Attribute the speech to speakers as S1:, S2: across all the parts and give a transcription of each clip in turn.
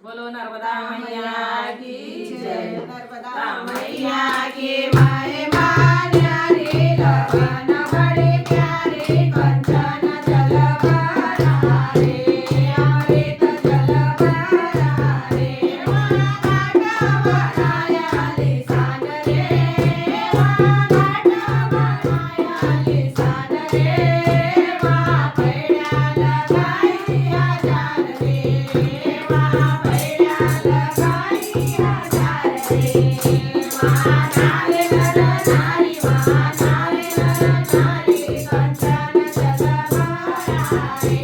S1: बोलो नर्मदा मैया की जय।
S2: नर्मदा मैया की महिमा न्यारी लगन बड़ी प्यारी कंचन जल भरारे अमृत जल भरारे घाट बनाया लिसान रे घाट बनाया लिसान रे पैड्या लगाई हजार रे पैड्या लगाई हजार रे नारे नर नारी नारे नर नारी कंचन जल भरारे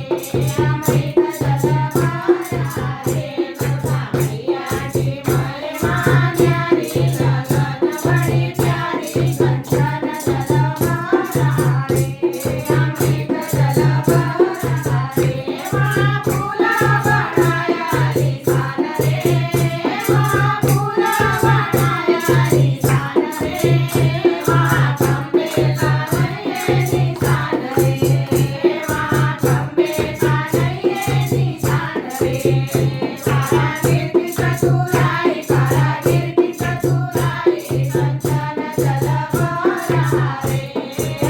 S2: अमृत जल भरारे दुर्गा मैया की महिमा न्यारी लगन बड़ी प्यारी कंचन जल भरारे अमृत जल भरारे फूला बनाया लिसान रे फूला बनाया लिसान रे खंबे का नहीं निशान रे खंबे का नहीं निशान रे कारागिर की चतुराई कंचन जल भरारे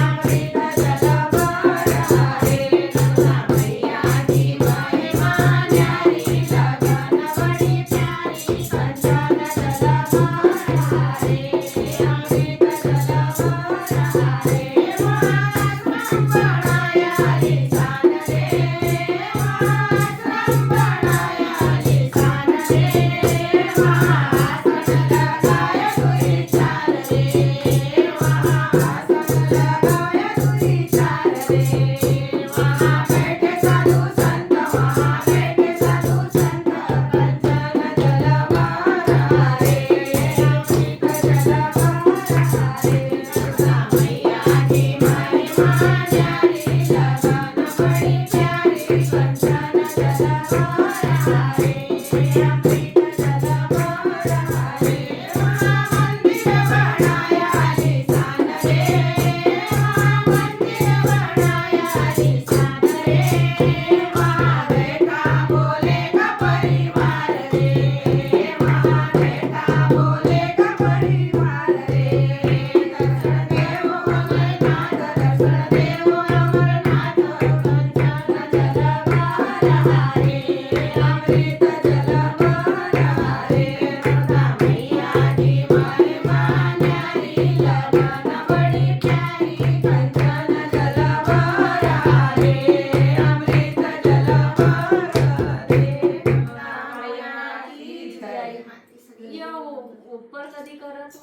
S2: अमृत जल भरारे दुर्गा मैया की महिमा न्यारी लगन बड़ी प्यारी कंचन जल भरारे अमृत जल भरारे आश्रम बनाया लिसान रे आश्रम बनाया लिसान रे आसन लगाया दुई चार रे आसन लगाया दुई चार रे वहाँ बैठे साधु संत वहाँ बैठे साधु संत कंचन जल भरारे अमृत जल भरारे दुर्गा मैया की महिमा न्यारी लगन बड़ी प्यारी कंचन जल भरारे अमृत जल भरारे मंदिर बनाया लिसान रे मंदिर बनाया लिसान रे वहाँ बेटा बोलेगा परिवार रे वहाँ बेटा बोलेगा परिवार रे दर्शन देव अमरनाथ दर्शन देव अमरनाथ कंचन जल भरारे अमृत जल भरारे दुर्गा मैया की महिमा न्यारी लगन बड़ी प्यारी कंचन जल भरारे अमृत जल भरारे दुर्गा मैया की जय।
S3: ऊपर कधी करत